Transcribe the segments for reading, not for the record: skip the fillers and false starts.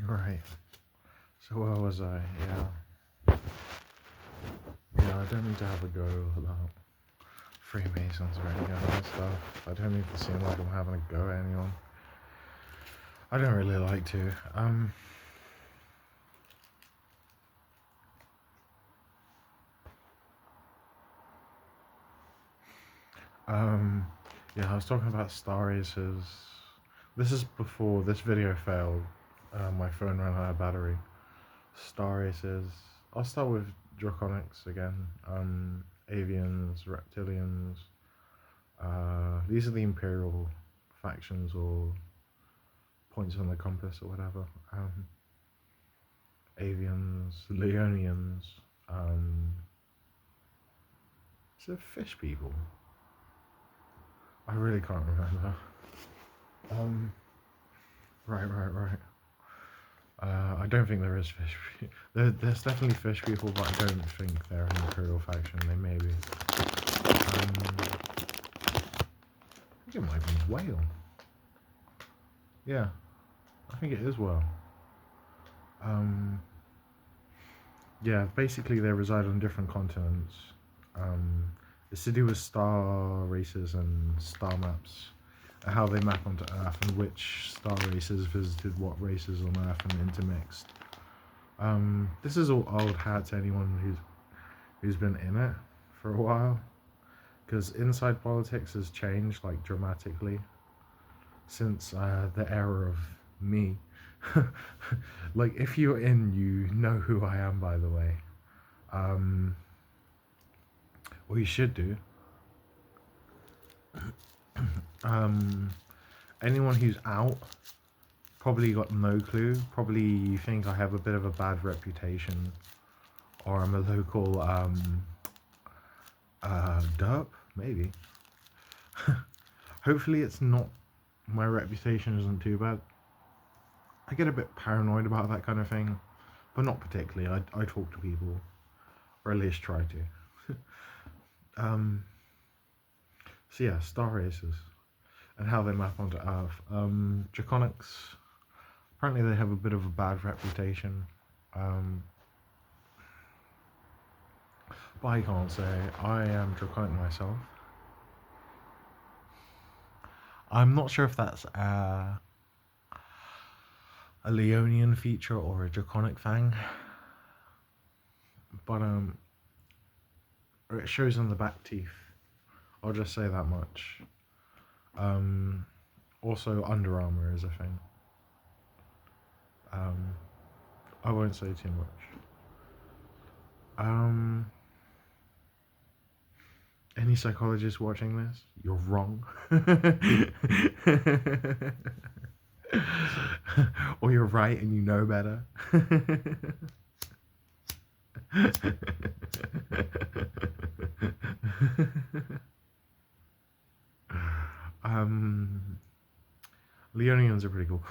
Right. So where was I? Yeah, I don't need to have a go about Freemasons or any other stuff. I don't need to seem like I'm having a go at anyone. I don't really like to. Um, yeah, I was talking about star races. This is before this video failed. My phone ran out of battery. Star races. I'll start with Draconics again. Avians, Reptilians. These are the Imperial factions or points on the compass or whatever. Avians, Leonians. Is it fish people? I really can't remember. Right. I don't think there is fish. There's definitely fish people, but I don't think they're an Imperial faction. They may be. I think it might be whale. Yeah, I think it is whale. Yeah, basically they reside on different continents. It's to do with star races and star maps, and how they map onto Earth, and which star races visited what races on Earth and intermixed. This is all old hat to anyone who's been in it for a while, because inside politics has changed like dramatically since the era of me. Like, if you're in, you know who I am, by the way. What you should do. Anyone who's out probably got no clue. Probably you think I have a bit of a bad reputation, or I'm a local derp, maybe. Hopefully it's not. My reputation isn't too bad. I get a bit paranoid about that kind of thing, but not particularly. I talk to people, or at least try to. So yeah, star races and how they map onto Earth. Draconics, apparently they have a bit of a bad reputation. But I can't say. I am Draconic myself. I'm not sure if that's a Leonian feature or a Draconic thing, but it shows on the back teeth. I'll just say that much. Also, Under Armour is a thing. I won't say too much. Any psychologist watching this? You're wrong. Or you're right and you know better. Leonians are pretty cool.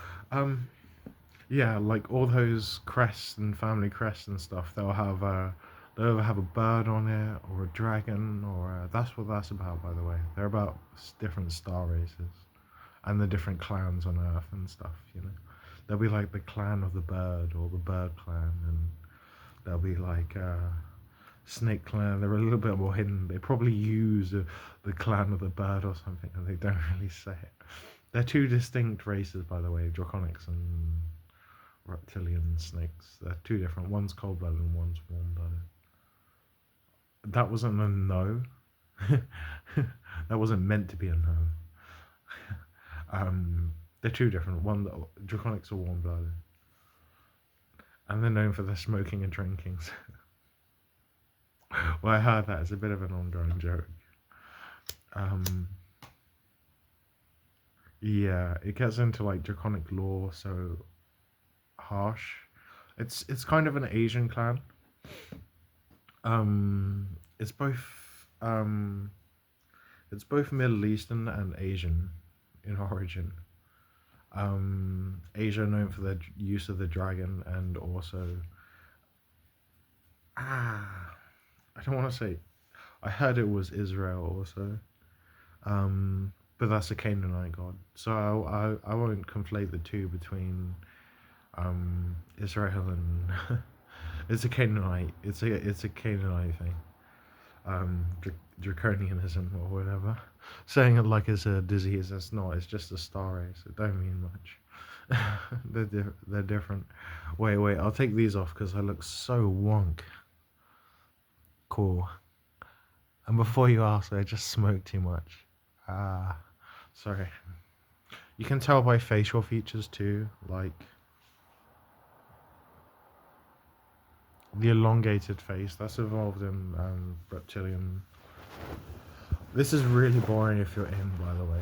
Yeah, like all those crests and family crests and stuff, they'll either have a bird on it or a dragon, or that's what that's about, by the way. They're about different star races and the different clans on Earth and stuff. There'll be like the clan of the bird or the bird clan, and there'll be like snake clan. They're a little bit more hidden. They probably use the clan of the bird or something, and they don't really say it. They're two distinct races, by the way, Draconics and reptilian snakes. They're two different. One's cold-blooded and one's warm-blooded. That wasn't a no. That wasn't meant to be a no. They're two different. Draconics are warm-blooded, and they're known for their smoking and drinking. Well, I heard that as a bit of an ongoing joke. Yeah, it gets into like draconic lore, so harsh. It's kind of an Asian clan. It's both Middle Eastern and Asian in origin. Asia known for their use of the dragon, and also I don't want to say. I heard it was Israel also. But that's a Canaanite god, so I won't conflate the two between Israel and it's a Canaanite. It's a Canaanite thing. Draconianism or whatever. Saying it like it's a disease, it's not. It's just a star race. It don't mean much. They're different. Wait. I'll take these off because I look so wonk. Cool. And before you ask, I just smoked too much. Ah, sorry. You can tell by facial features too, like the elongated face. That's evolved in reptilian. This is really boring if you're in, by the way.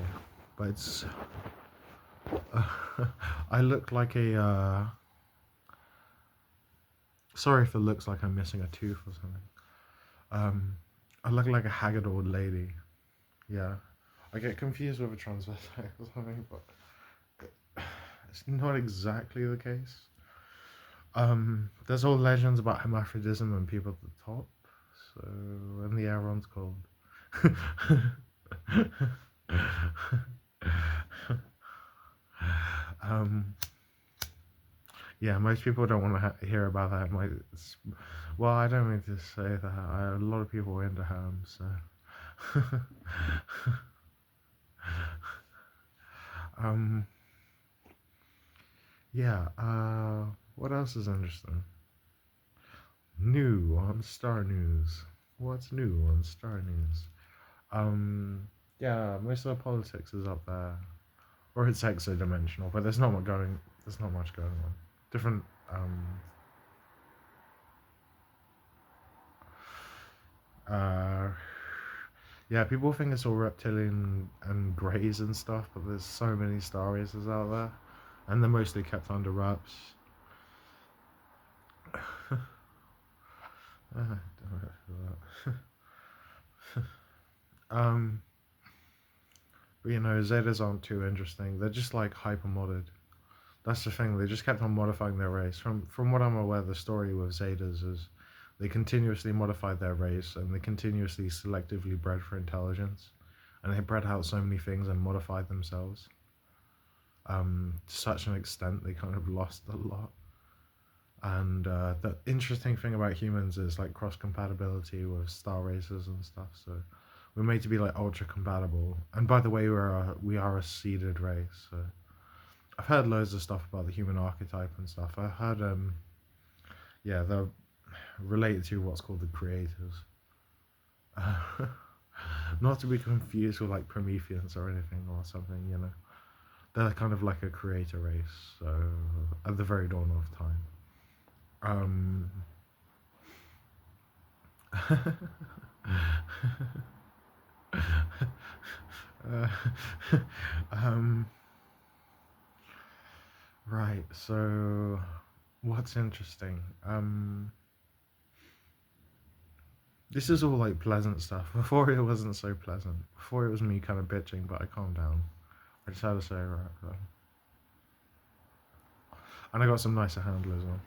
But it's. I look like a. Sorry if it looks like I'm missing a tooth or something. Um, I look like a haggard old lady. Yeah. I get confused with a transvestite or something, but it's not exactly the case. There's all legends about hermaphrodism and people at the top. So, and the air runs cold. um, yeah, most people don't want to hear about that. Well, I don't mean to say that. A lot of people are into hams, so. um, yeah. What else is interesting? New on Star News. What's new on Star News? Yeah, most of the politics is up there, or it's exodimensional, but there's not much going. There's not much going on. Different. Uh, yeah, people think it's all reptilian and greys and stuff, but there's so many star races out there, and they're mostly kept under wraps. um, but you know, Zetas aren't too interesting. They're just like hyper modded. That's the thing. They just kept on modifying their race. From what I'm aware, the story with Zetas is they continuously modified their race and they continuously selectively bred for intelligence, and they bred out so many things and modified themselves. To such an extent, they kind of lost a lot. And the interesting thing about humans is like cross compatibility with star races and stuff. So we're made to be like ultra compatible. And by the way, we are a seeded race. So I've heard loads of stuff about the human archetype and stuff. I heard yeah, they're related to what's called the creators. Not to be confused with like Prometheans or anything or something, you know. They're kind of like a creator race, so at the very dawn of time. Um, uh, um, right, so what's interesting? This is all like pleasant stuff. Before it wasn't so pleasant. Before it was me kind of bitching, but I calmed down. I just had to say, right. And I got some nicer handlers on.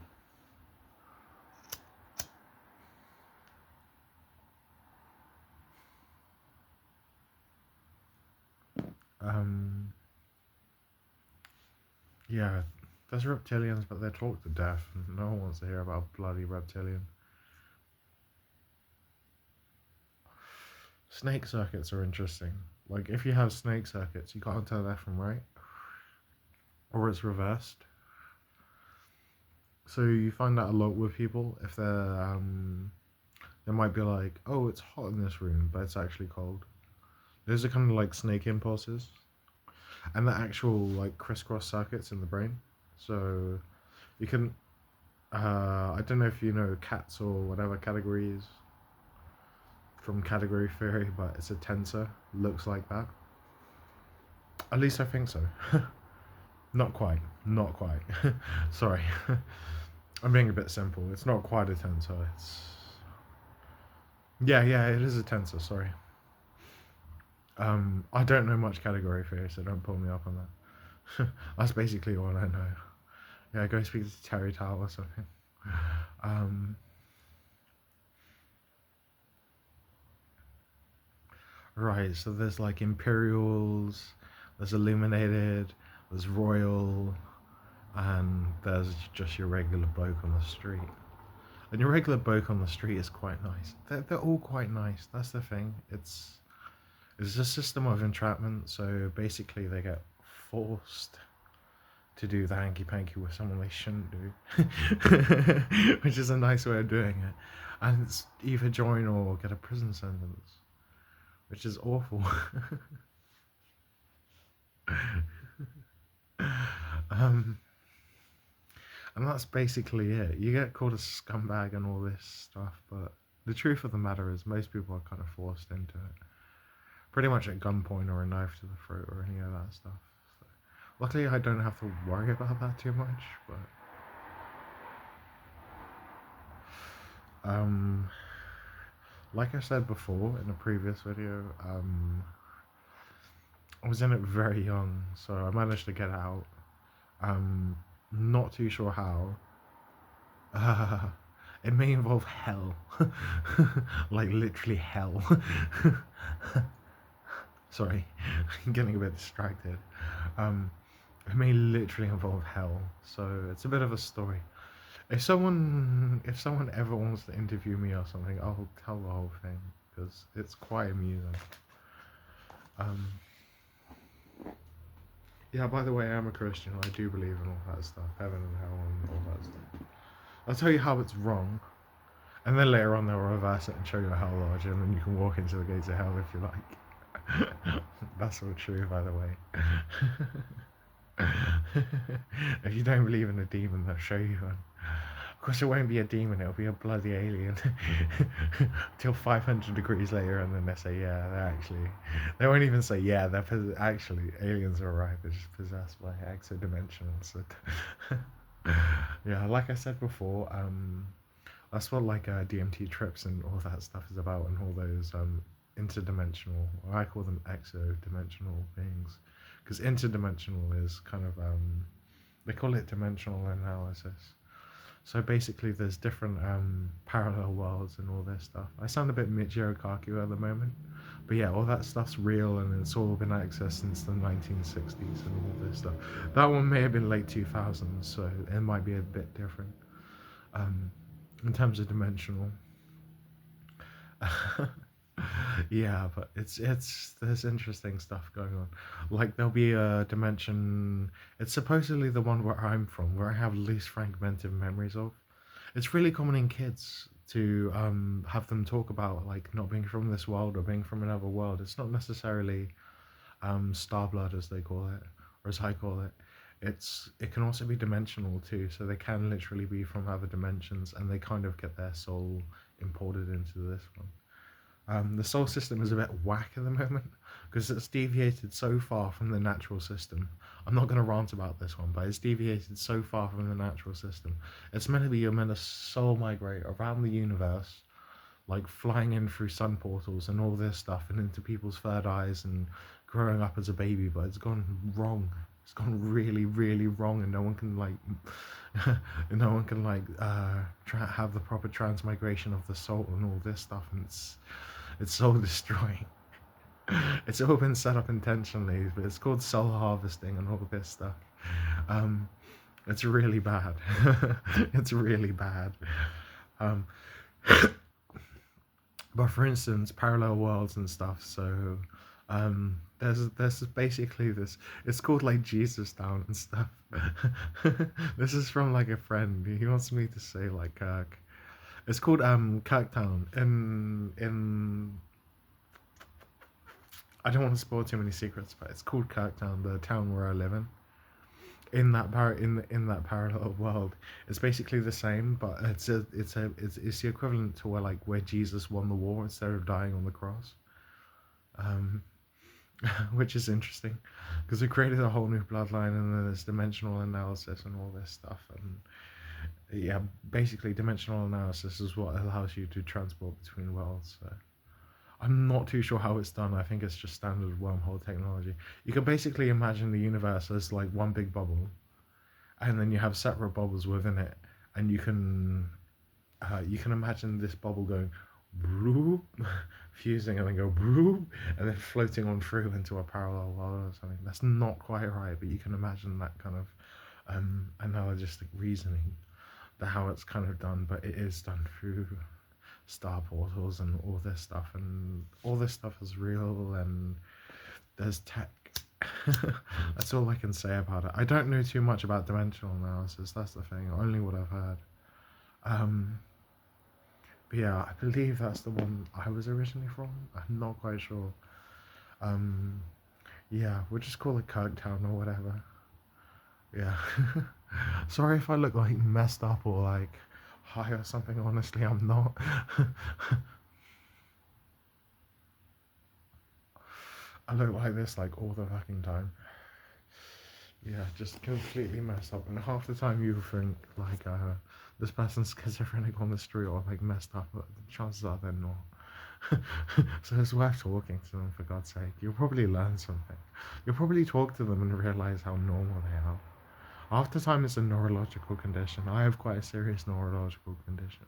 Yeah, there's reptilians, but they're talked to death. No one wants to hear about a bloody reptilian. Snake circuits are interesting. Like, if you have snake circuits, you can't tell left from right, or it's reversed. So you find that a lot with people. If they might be like, "Oh, it's hot in this room," but it's actually cold. Those are kind of like snake impulses, and the actual like crisscross circuits in the brain. So you can. I don't know if you know cats or whatever categories from category theory, but it's a tensor. Looks like that. At least I think so. Not quite. Not quite. Sorry. I'm being a bit simple. It's not quite a tensor. It's yeah, it is a tensor. Sorry. I don't know much category theory, so don't pull me up on that. That's basically all I know. Yeah, go speak to Terry Tao or something. Um, right. So there's like Imperials. There's Illuminated. There's Royal. and there's just your regular bloke on the street. And your regular bloke on the street is quite nice. They're all quite nice. That's the thing. It's a system of entrapment. So basically, they get forced to do the hanky panky with someone they shouldn't do, which is a nice way of doing it. And it's either join or get a prison sentence, which is awful. um, and that's basically it. You get called a scumbag and all this stuff, but the truth of the matter is most people are kind of forced into it. Pretty much at gunpoint or a knife to the throat or any of that stuff. So, luckily, I don't have to worry about that too much, but like I said before in a previous video, I was in it very young, so I managed to get out. Not too sure how. It may involve hell, like literally hell. Sorry, I'm getting a bit distracted. It may literally involve hell, so it's a bit of a story. If someone ever wants to interview me or something, I'll tell the whole thing because it's quite amusing. Um, yeah. By the way, I'm a Christian. I do believe in all that stuff, heaven and hell and all that stuff. I'll tell you how it's wrong, and then later on they'll reverse it and show you a hell lodge, and then you can walk into the gates of hell if you like. That's all true, by the way. If you don't believe in a demon, they'll show you one. Of course, it won't be a demon, it'll be a bloody alien. Till 500 degrees later, and then they say, yeah, they won't even say, yeah, actually, aliens are right, they're just possessed by exodimensionals. Yeah, like I said before, that's what like DMT trips and all that stuff is about, and all those interdimensional, or I call them exodimensional beings, because interdimensional is kind of they call it dimensional analysis. So basically, there's different parallel worlds and all this stuff. I sound a bit Michio Kaku at the moment, but yeah, all that stuff's real and it's all been accessed since the 1960s and all this stuff. That one may have been late 2000s, so it might be a bit different in terms of dimensional. Yeah, but it's there's interesting stuff going on. Like there'll be a dimension. It's supposedly the one where I'm from, where I have least fragmented memories of. It's really common in kids to have them talk about like not being from this world or being from another world. It's not necessarily star blood as they call it, or as I call it. It can also be dimensional too, so they can literally be from other dimensions, and they kind of get their soul imported into this one. The solar system is a bit whack at the moment because it's deviated so far from the natural system. I'm not going to rant about this one, but it's deviated so far from the natural system. It's meant to be you're meant to soul migrate around the universe, like flying in through sun portals and all this stuff, and into people's third eyes and growing up as a baby, but it's gone wrong. It's gone really, really wrong, and no one can have the proper transmigration of the soul and all this stuff, and it's soul destroying. It's all been set up intentionally, but it's called soul harvesting and all this stuff. It's really bad. It's really bad. But for instance, parallel worlds and stuff. So there's basically this. It's called like Jesus Town and stuff. This is from like a friend. He wants me to say like Kirk. It's called Kirktown in. I don't want to spoil too many secrets, but it's called Kirktown, the town where I live in. In that parallel world, it's basically the same, but it's the equivalent to where Jesus won the war instead of dying on the cross, which is interesting because it created a whole new bloodline, and then there's dimensional analysis and all this stuff, and yeah, basically dimensional analysis is what allows you to transport between worlds. So I'm not too sure how it's done. I think it's just standard wormhole technology. You can basically imagine the universe as like one big bubble, and then you have separate bubbles within it, and you can imagine this bubble going broop, fusing, and then go broop, and then floating on through into a parallel world or something. That's not quite right, but you can imagine that kind of And now they're just like reasoning the how it's kind of done, but it is done through star portals and all this stuff, and all this stuff is real, and there's tech. That's all I can say about it. I don't know too much about dimensional analysis. That's the thing. Only what I've heard. Um, but yeah, I believe that's the one I was originally from. I'm not quite sure. Um, yeah, we'll just call it Kirktown or whatever. Yeah. Sorry if I look like messed up or like high or something. Honestly, I'm not. I look like this like all the fucking time. Yeah, just completely messed up. And half the time you think like this person's schizophrenic on the street or like messed up, but chances are they're not. So it's worth talking to them, for God's sake. You'll probably learn something. You'll probably talk to them and realize how normal they are. Half the time it's a neurological condition. I have quite a serious neurological condition.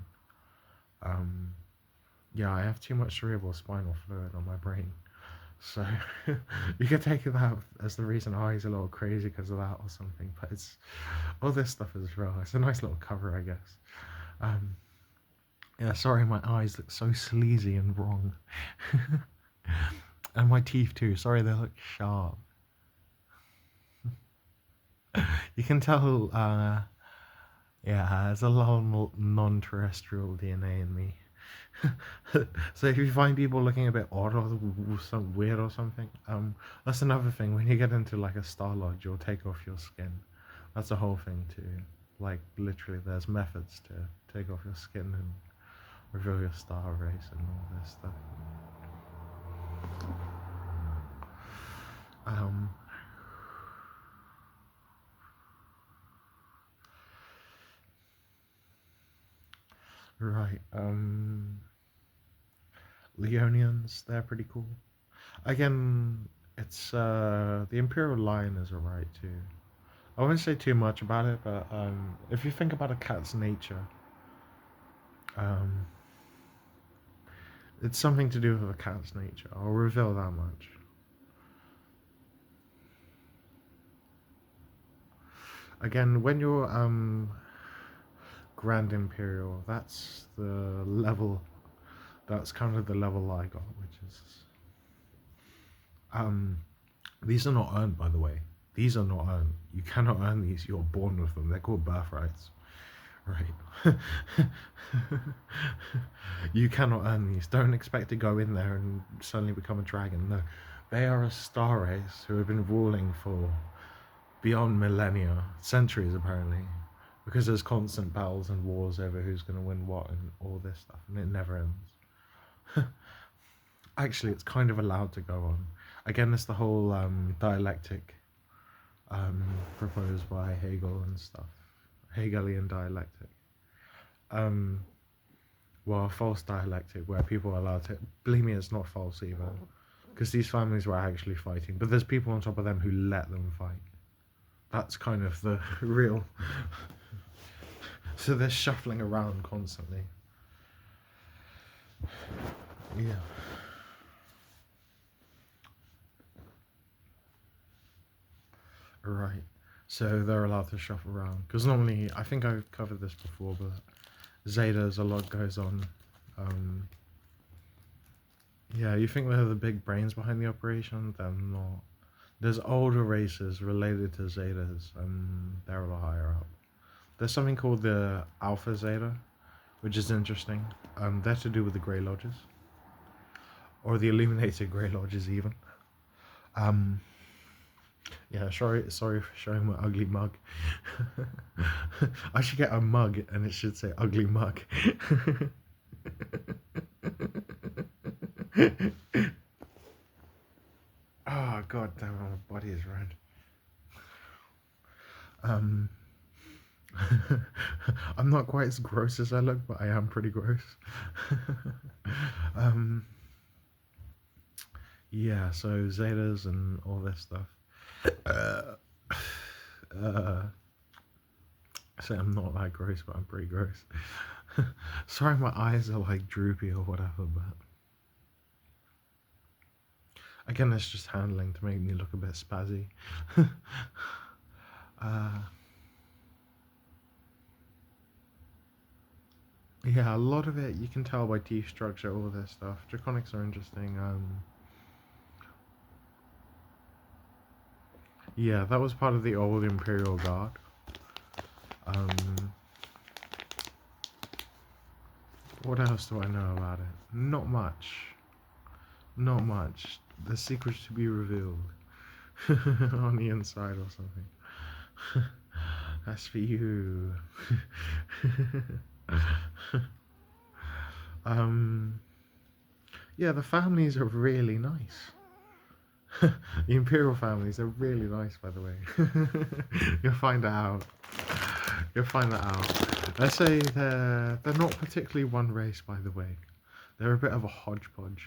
Um, yeah, I have too much cerebral spinal fluid on my brain. So you could take that as the reason he's a little crazy because of that or something. But it's all this stuff is real. It's a nice little cover, I guess. Um, yeah, sorry, my eyes look so sleazy and wrong, and my teeth too. Sorry, they look sharp. You can tell. Yeah, there's a lot of non-terrestrial DNA in me. So if you find people looking a bit odd or some weird or something, that's another thing. When you get into like a star lodge, you'll take off your skin. That's a whole thing too. Like literally, there's methods to take off your skin and reveal your star race and all this stuff. Um, right. Leonians, they're pretty cool. Again, it's the Imperial Lion is alright too. I won't say too much about it, but if you think about a cat's nature, um, it's something to do with a cat's nature. I'll reveal that much. Again, when you're Grand Imperial, that's the level. That's kind of the level I got, which is um, these are not earned, by the way. These are not earned. You cannot earn these. You're born with them. They're called birthrights. Right. You cannot earn these. Don't expect to go in there and suddenly become a dragon. No. They are a star race who have been ruling for beyond millennia, centuries apparently, because there's constant battles and wars over who's going to win what and all this stuff, and it never ends. Actually, it's kind of allowed to go on. Again, it's the whole dialectic proposed by Hegel and stuff. Hegelian dialectic. Um, well, false dialectic where people are allowed to. Believe me, it's not false either, because these families were actually fighting. But there's people on top of them who let them fight. That's kind of the real. So they're shuffling around constantly. Yeah. Right. So they're allowed to shuffle around. Because normally, I think I've covered this before, but Zetas, a lot goes on. Um, yeah, you think they're the big brains behind the operation? They're not. There's older races related to Zetas, and they're a lot higher up. There's something called the Alpha Zeta, which is interesting. They're to do with the Grey Lodges, or the Illuminated Grey Lodges, even. Um, yeah, sorry for showing my ugly mug. I should get a mug, and it should say "ugly mug." Oh god damn it, my body is red. Um, I'm not quite as gross as I look, but I am pretty gross. um, yeah, so Zetas and all this stuff. Uh, uh, so I'm not that gross, but I'm pretty gross. Sorry, my eyes are like droopy or whatever, but again, it's just handling to make me look a bit spazzy. uh, Yeah, a lot of it you can tell by teeth structure, all this stuff. Draconics are interesting. Yeah, that was part of the old Imperial Guard. Um, what else do I know about it? Not much. Not much. The secrets to be revealed on the inside or something. That's for you. um, yeah, the families are really nice. The Imperial families are really nice, by the way. You'll find that out. You'll find that out. Let's say they're not particularly one race, by the way. They're a bit of a hodgepodge.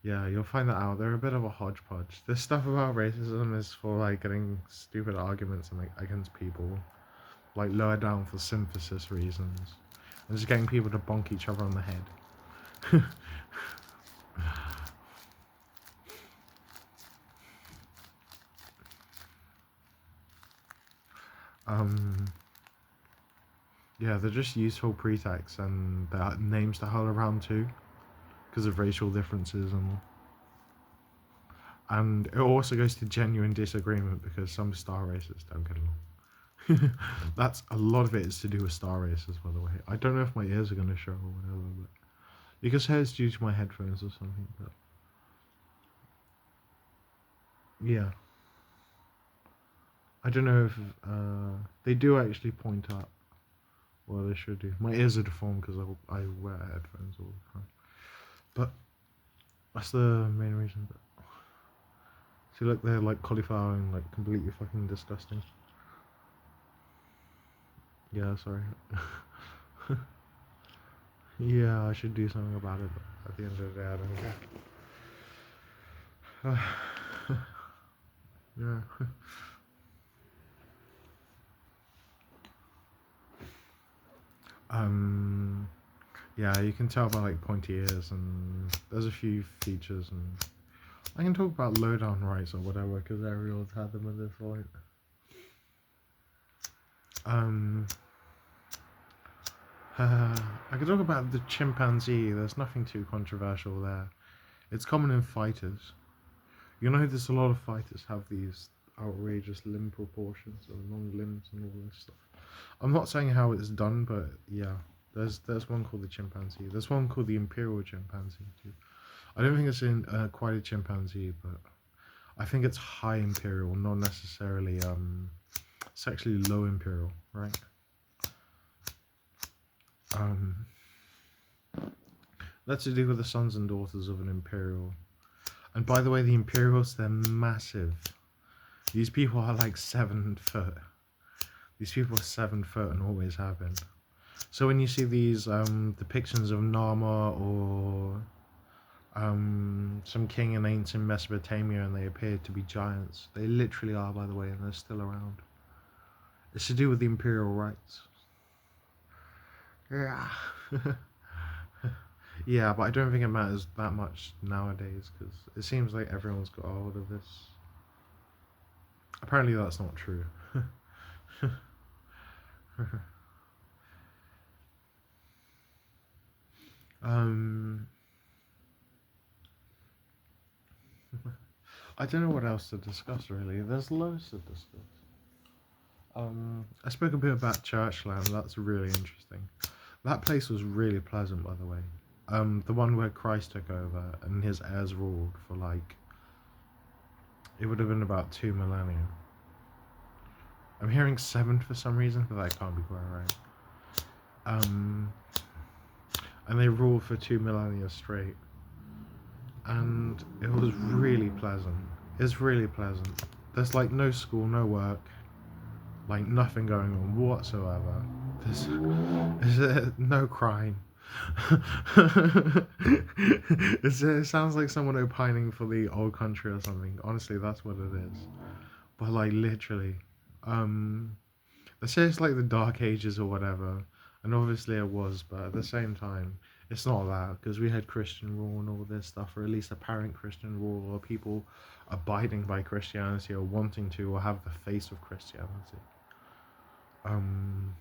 Yeah, you'll find that out. They're a bit of a hodgepodge. This stuff about racism is for like getting stupid arguments and like against people, like lower down for synthesis reasons, and just getting people to bonk each other on the head. um, yeah, they're just useful pretexts and they're names to hull around too, because of racial differences and it also goes to genuine disagreement because some star races don't get along. That's a lot of it is to do with star races, by the way. I don't know if my ears are going to show or whatever, but you can say it's due to my headphones or something. But yeah, I don't know if they do actually point up. Well, they should do. My ears are deformed because I wear headphones all the time. But that's the main reason. But see, look, they're like cauliflower and like completely fucking disgusting. Yeah, sorry. Yeah, I should do something about it, but at the end of the day, I don't care. Yeah. Um, yeah, you can tell by like pointy ears, and there's a few features, and I can talk about lowdown rights or whatever because Ariel's had them at this point. Um, I can talk about the chimpanzee. There's nothing too controversial there. It's common in fighters. You know, there's a lot of fighters have these outrageous limb proportions and long limbs and all this stuff. I'm not saying how it's done, but yeah, there's one called the chimpanzee. There's one called the Imperial chimpanzee too. I don't think it's in quite a chimpanzee, but I think it's high Imperial, not necessarily sexually low Imperial, right? Um, that's to do with the sons and daughters of an Imperial. And by the way, the Imperials, they're massive. These people are like 7 foot. These people are 7 foot and always have been. So when you see these depictions of Nama or some king in ancient Mesopotamia and they appear to be giants, they literally are, by the way, and they're still around. It's to do with the imperial rights. Yeah. Yeah, but I don't think it matters that much nowadays because it seems like everyone's got a hold of this. Apparently, that's not true. um, I don't know what else to discuss really. There's loads to discuss. I spoke a bit about Churchland. That's really interesting. That place was really pleasant, by the way. The one where Christ took over and his heirs ruled for like it would have been about 2 millennia. I'm hearing 7 for some reason, but that can't be quite right. Um, and they ruled for 2 millennia straight, and it was really pleasant. It's really pleasant. There's like no school, no work, like nothing going on whatsoever. There's no crime. It sounds like someone opining for the old country or something. Honestly, that's what it is. But like literally, um, they say it's like the Dark Ages or whatever, and obviously it was, but at the same time, it's not that because we had Christian rule and all this stuff, or at least apparent Christian rule, or people abiding by Christianity or wanting to, or have the face of Christianity. Um,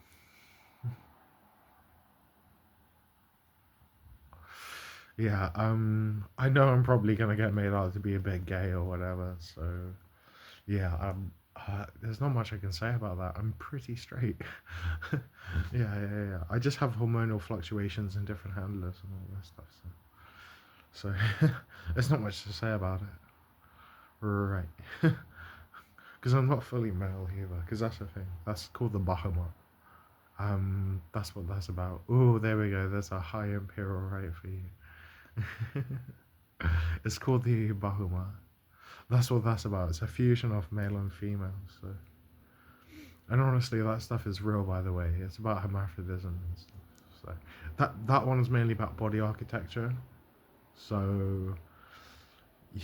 Yeah, I know I'm probably gonna get made out to be a bit gay or whatever, so yeah, there's not much I can say about that. I'm pretty straight. Yeah. I just have hormonal fluctuations and different handlers and all that stuff, so there's not much to say about it. Right. Because I'm not fully male either, because that's the thing. That's called the Bahamut. That's what that's about. Oh, there we go. There's a high imperial right for you. It's called the Bahuma. That's what that's about. It's a fusion of male and female. So, and honestly, that stuff is real, by the way. It's about hermaphroditism and stuff. So, that one's mainly about body architecture. So,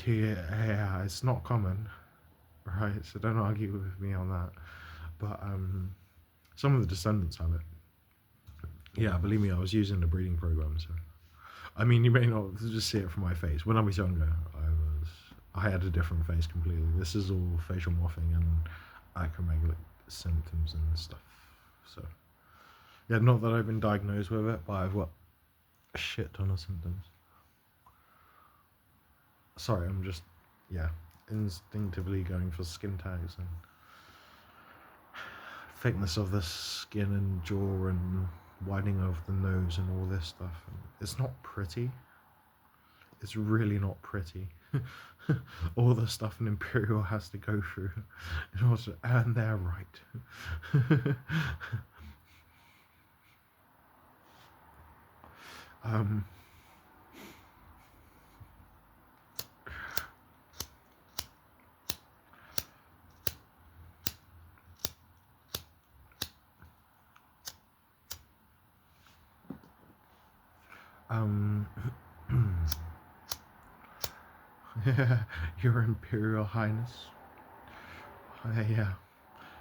yeah, it's not common, right? So don't argue with me on that. But some of the descendants have it. Yeah, believe me, I was using the breeding program. So, I mean, you may not just see it from my face. When I was younger, I had a different face completely. This is all facial morphing and acromegalic symptoms and stuff. So, yeah, not that I've been diagnosed with it, but I've got a shit ton of symptoms. Sorry, I'm just, yeah, instinctively going for skin tags and thickness of the skin and jaw and widening of the nose and all this stuff. And it's not pretty. It's really not pretty. All the stuff an Imperial has to go through in order to earn their right. um, um, Your Imperial Highness. Yeah.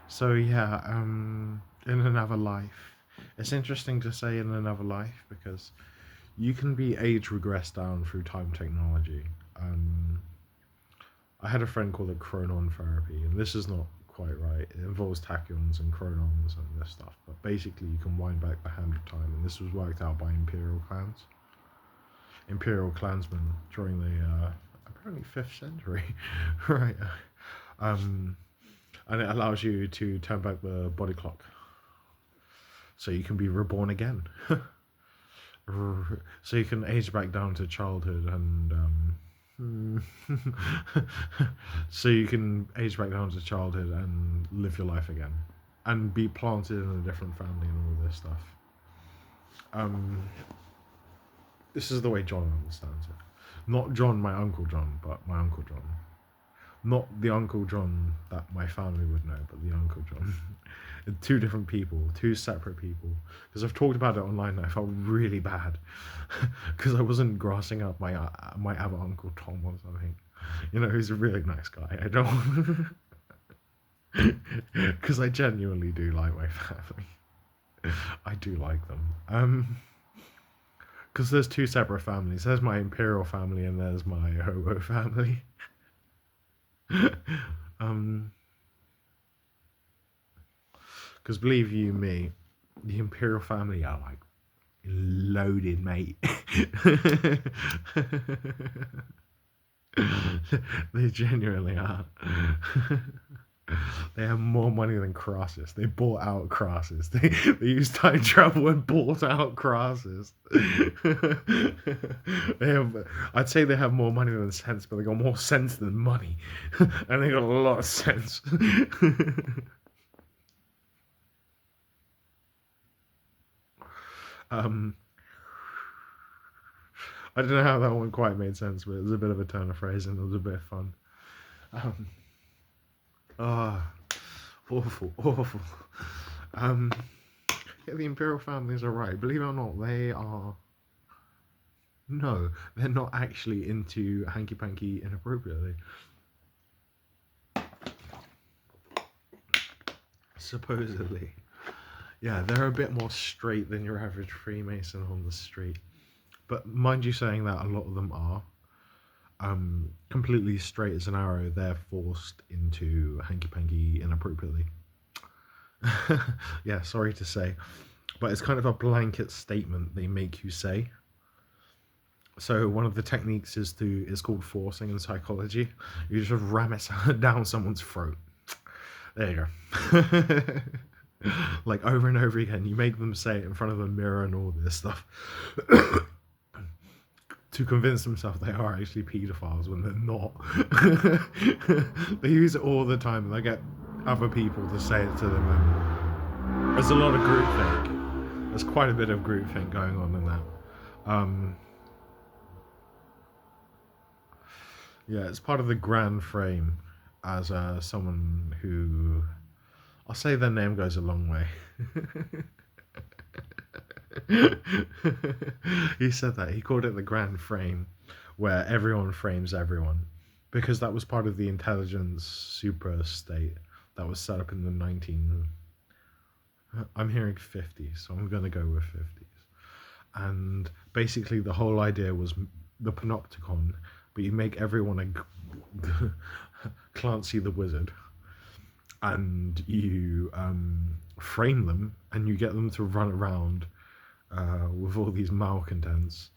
So yeah, in another life. It's interesting to say in another life because you can be age regressed down through time technology. I had a friend called it chronon therapy, and this is not quite right. It involves tachyons and chronons and this stuff, but basically you can wind back the hand of time, and this was worked out by imperial clansmen during the apparently 5th century, right? Um, and it allows you to turn back the body clock, so you can be reborn again. So you can age back down to childhood and so you can age back down to childhood and live your life again and be planted in a different family and all this stuff. um this is the way John understands it. Not John, my uncle John, but my uncle John. Not the Uncle John that my family would know, but the Uncle John. Two different people, two separate people. Because I've talked about it online and I felt really bad. Because I wasn't grassing up my other Uncle Tom or something. You know, he's a really nice guy. I don't. Because I genuinely do like my family. I do like them. Because there's two separate families. There's my Imperial family and there's my Hobo family. um, because believe you me, the Imperial family are like loaded, mate. They genuinely are. They have more money than Crosses. They bought out Crosses. They used time travel and bought out Crosses. They have, I'd say they have more money than sense, but they got more sense than money, and they got a lot of sense. um, I don't know how that one quite made sense, but it was a bit of a turn of phrase and it was a bit of fun. Um, ah, awful, awful. Um, yeah, the Imperial families are right. Believe it or not, they are. No, they're not actually into hanky panky inappropriately. Supposedly. Yeah, they're a bit more straight than your average Freemason on the street. But mind you, saying that, a lot of them are. Completely straight as an arrow, they're forced into hanky panky inappropriately. Yeah, sorry to say. But it's kind of a blanket statement they make you say. So one of the techniques is called forcing in psychology. You just ram it down someone's throat. There you go. Like over and over again, you make them say it in front of a mirror and all this stuff to convince themselves they are actually paedophiles when they're not. They use it all the time, and they get other people to say it to them. And there's a lot of groupthink. There's quite a bit of groupthink going on in that. Yeah, it's part of the grand frame as someone who, I'll say their name goes a long way. He said that. He called it the grand frame, where everyone frames everyone, because that was part of the intelligence super state that was set up in the 19. I'm hearing 50s, so I'm going to go with 50s. And basically, the whole idea was the panopticon, but you make everyone a Clancy the Wizard, and you frame them, and you get them to run around with all these malcontents,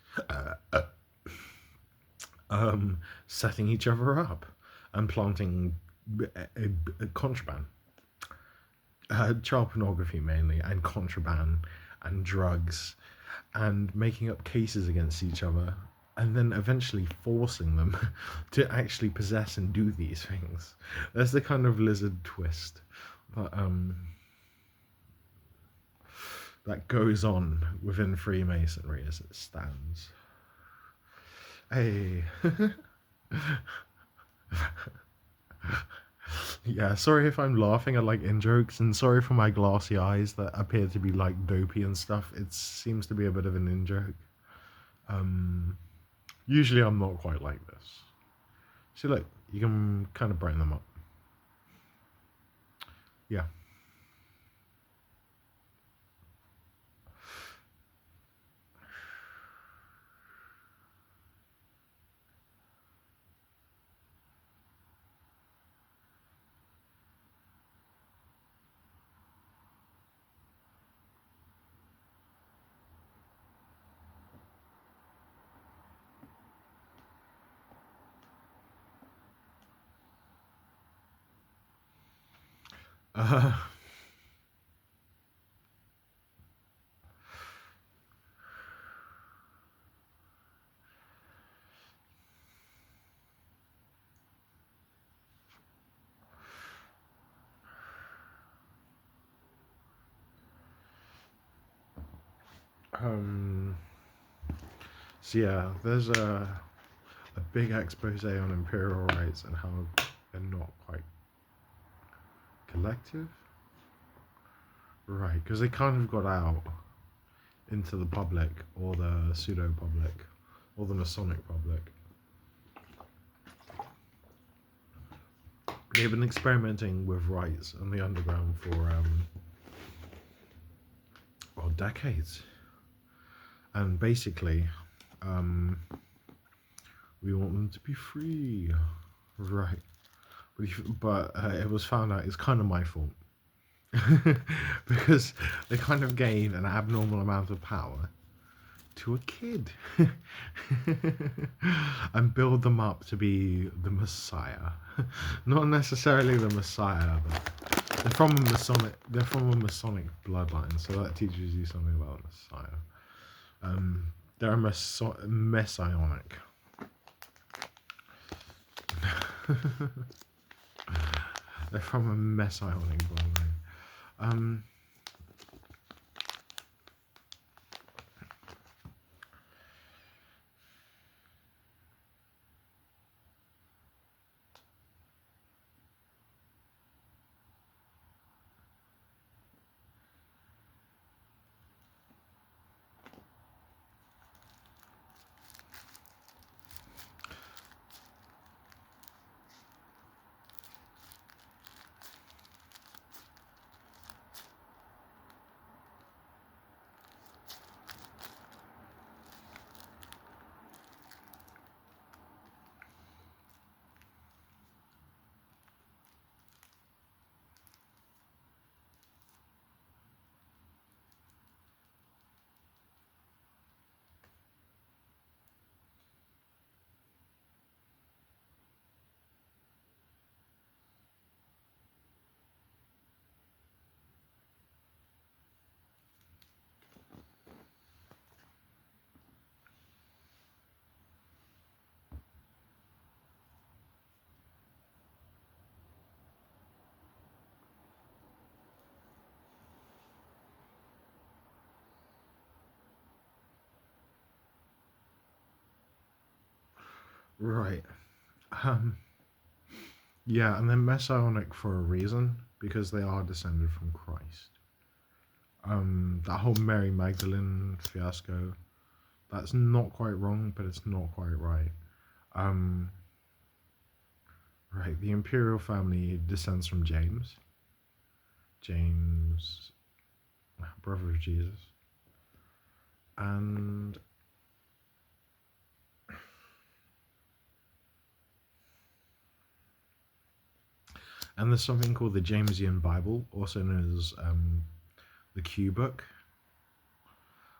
setting each other up and planting a contraband, child pornography mainly, and contraband and drugs, and making up cases against each other, and then eventually forcing them to actually possess and do these things. That's the kind of lizard twist that goes on within Freemasonry as it stands. Hey. Yeah, sorry if I'm laughing at like in jokes, and sorry for my glassy eyes that appear to be like dopey and stuff. It seems to be a bit of an in joke. Usually I'm not quite like this. See, look, you can kind of brighten them up. Yeah. Uh, um, so yeah, there's a big expose on imperial rights and how they're not quite collective. Right, because they kind of got out into the public, or the pseudo-public, or the Masonic public. They've been experimenting with rights on the underground for, well, decades. And basically, we want them to be free. Right. But it was found out it's kind of my fault. Because they kind of gave an abnormal amount of power to a kid and build them up to be the Messiah. Not necessarily the Messiah, but they're from a Masonic bloodline, so that teaches you something about Messiah. They're messianic. They're from a messianic bloodline. Right. Um, yeah, and they're messianic for a reason because they are descended from Christ. That whole Mary Magdalene fiasco, that's not quite wrong, but it's not quite right. Um, right, the imperial family descends from James. James, brother of Jesus. And there's something called the Jamesian Bible, also known as the Q Book,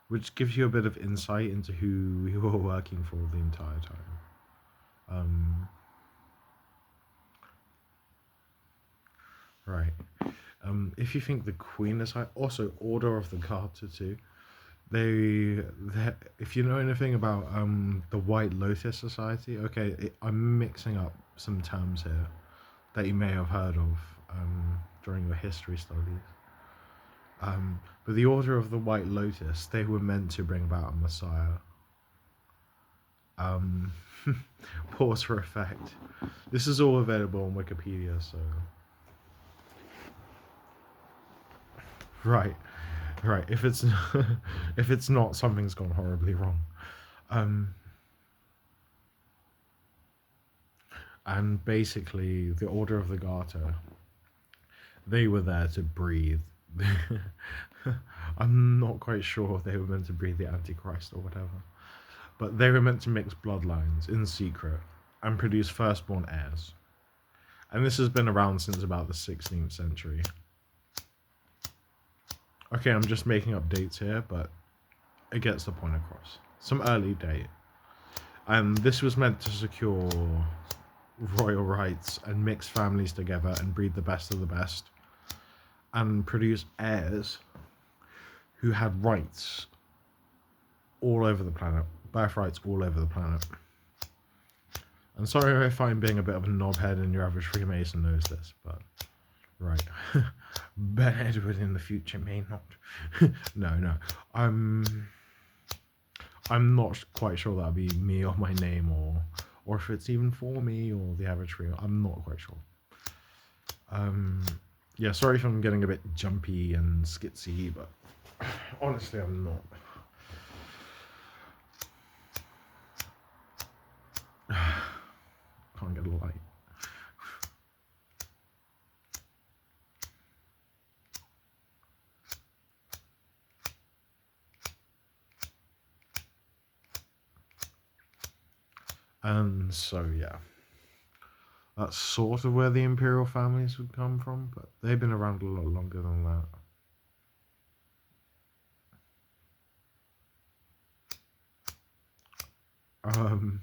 which gives you a bit of insight into who we were working for the entire time. Um, right. If you think the Queen is high, also Order of the Garter too. If you know anything about the White Lotus Society, okay, I'm mixing up some terms here that you may have heard of during your history studies. But the Order of the White Lotus, they were meant to bring about a Messiah. Um, Pause for effect. This is all available on Wikipedia, so right, right. If it's if it's not, something's gone horribly wrong. Um, and basically, the Order of the Garter, they were there to breathe. I'm not quite sure if they were meant to breathe the Antichrist or whatever, but they were meant to mix bloodlines in secret and produce firstborn heirs. And this has been around since about the 16th century. Okay, I'm just making up dates here, but it gets the point across. Some early date. And this was meant to secure royal rights and mix families together and breed the best of the best and produce heirs who had rights all over the planet, birthrights all over the planet. I'm sorry if I'm being a bit of a knobhead and your average Freemason knows this, but right. Ben Edward in the future may not. No. I'm not quite sure that'll be me or my name or if it's even for me or the average Freemason. I'm not quite sure. Yeah, sorry if I'm getting a bit jumpy and skitsy, but honestly, I'm not. Can't get a light. And so, yeah. That's sort of where the imperial families would come from, but they've been around a lot longer than that. Um,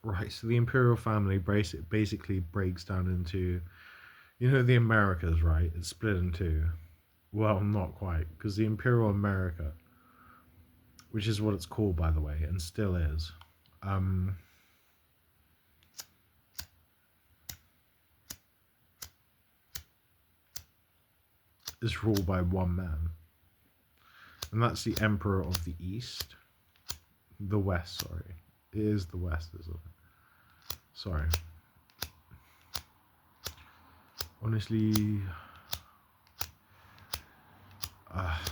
right, so the imperial family basically breaks down into, the Americas, right? It's split in two. Well, not quite, because the Imperial America, which is what it's called, by the way, and still is, um, is ruled by one man. And that's the Emperor of the East. The West, sorry. It is the West, isn't it? Sorry. Honestly, fuck.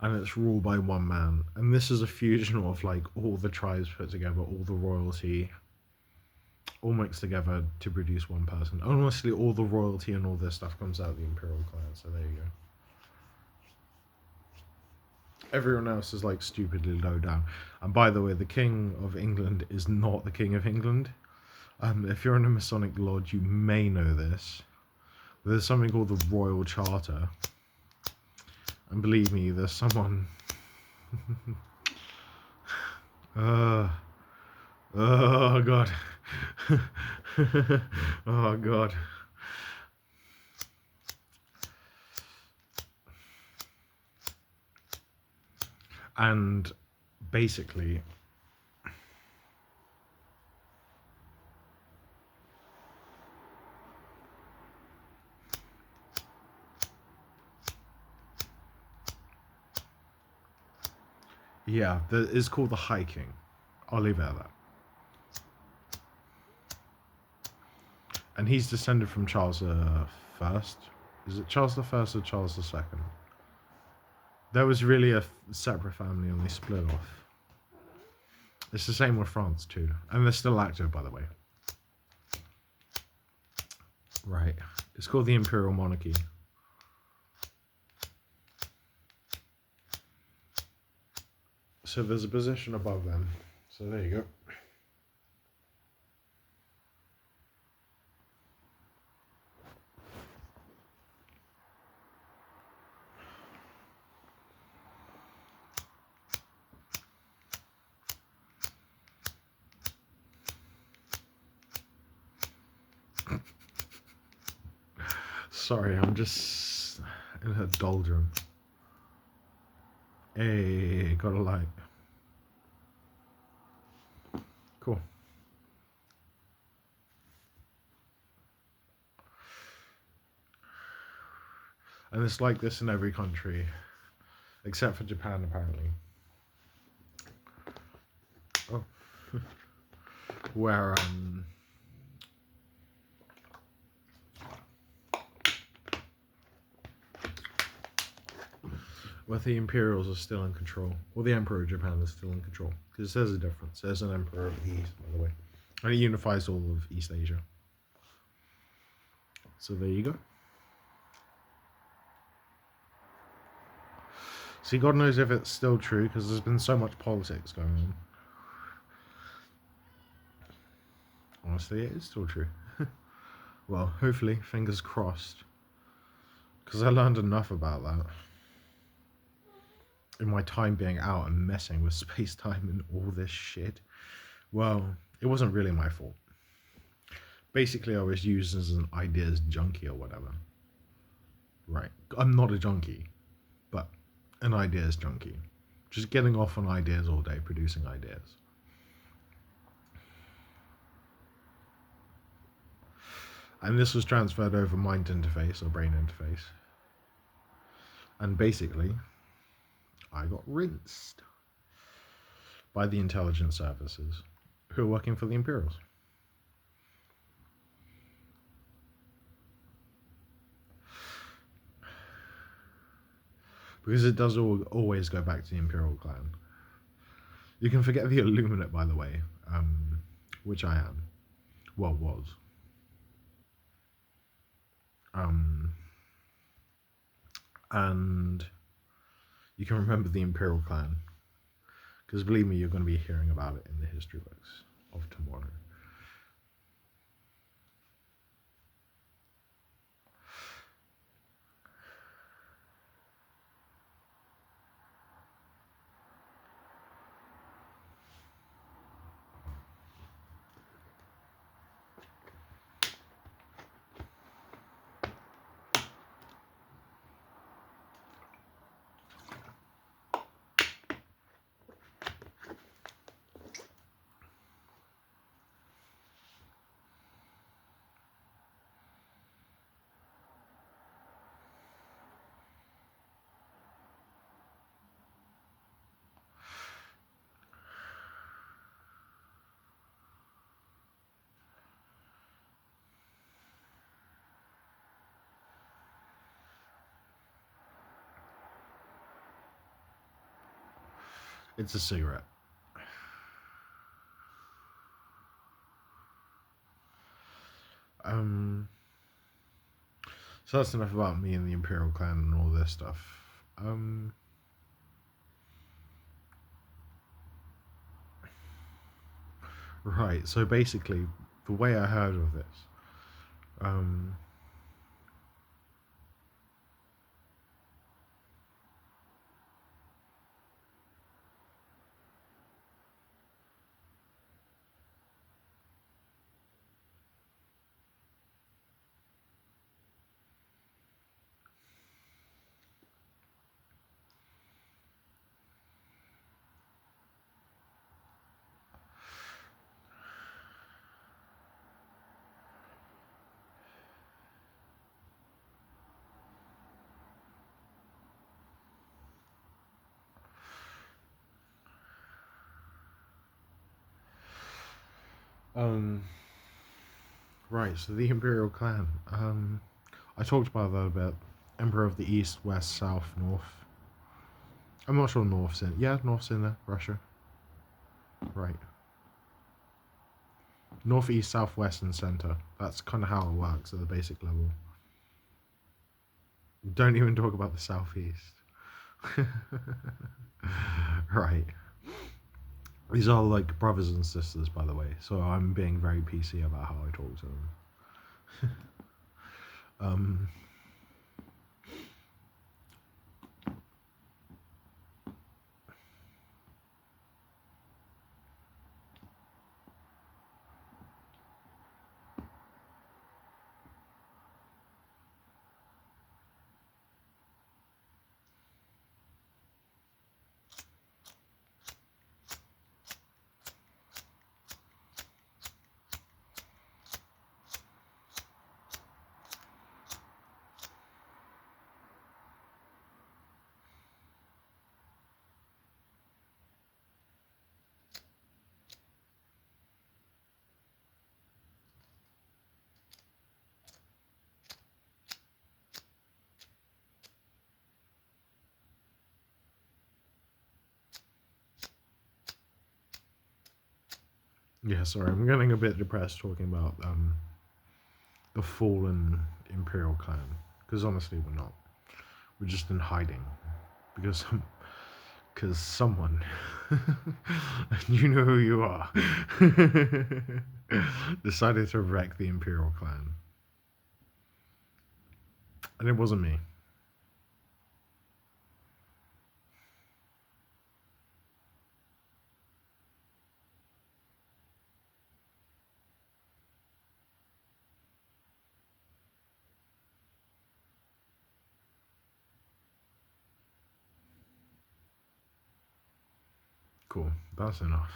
And it's ruled by one man. And this is a fusion of like all the tribes put together, all the royalty, all mixed together to produce one person. Honestly, all the royalty and all this stuff comes out of the Imperial clan, so there you go. Everyone else is like stupidly low down. And by the way, the King of England is not the King of England. If you're in a Masonic lodge, you may know this. There's something called the Royal Charter. And believe me, there's someone... oh, God. Oh god. And basically, yeah, it's called the High King. I'll leave it at that. And he's descended from Charles the First. Is it Charles the First or Charles the Second? There was really a separate family and they split off. It's the same with France too. And they're still active, by the way. Right. It's called the Imperial Monarchy. So there's a position above them. So there you go. Sorry, I'm just in a doldrum. Hey, got a light. Cool. And it's like this in every country, except for Japan, apparently. Oh. Where, where the Imperials are still in control. Well, the Emperor of Japan is still in control. Because there's a difference. There's an Emperor of the East, by the way. And it unifies all of East Asia. So there you go. See, God knows if it's still true, because there's been so much politics going on. Honestly, it is still true. Well, hopefully, fingers crossed. Because I learned enough about that in my time being out and messing with space-time and all this shit. Well, it wasn't really my fault. Basically, I was used as an ideas junkie or whatever. Right. I'm not a junkie, but an ideas junkie. Just getting off on ideas all day, producing ideas. And this was transferred over mind interface or brain interface. And basically, I got rinsed by the intelligence services who are working for the Imperials. Because it does always go back to the Imperial clan. You can forget the Illuminate, by the way, which I am. Well, was. And you can remember the Imperial clan. Because believe me, you're going to be hearing about it in the history books of tomorrow. It's a cigarette. So that's enough about me and the Imperial clan and all this stuff. Right, so basically, the way I heard of this, Um, right. So the Imperial clan. I talked about that a bit. Emperor of the East, West, South, North. I'm not sure North's in. Yeah, North's in there. Russia. Right. North, East, South, West, and Center. That's kind of how it works at the basic level. Don't even talk about the Southeast. Right. These are like brothers and sisters, by the way. So I'm being very PC about how I talk to them. Um, yeah, sorry, I'm getting a bit depressed talking about the fallen Imperial clan. Because honestly, we're not. We're just in hiding. Because someone, you know who you are, decided to wreck the Imperial clan. And it wasn't me. Cool. That's enough.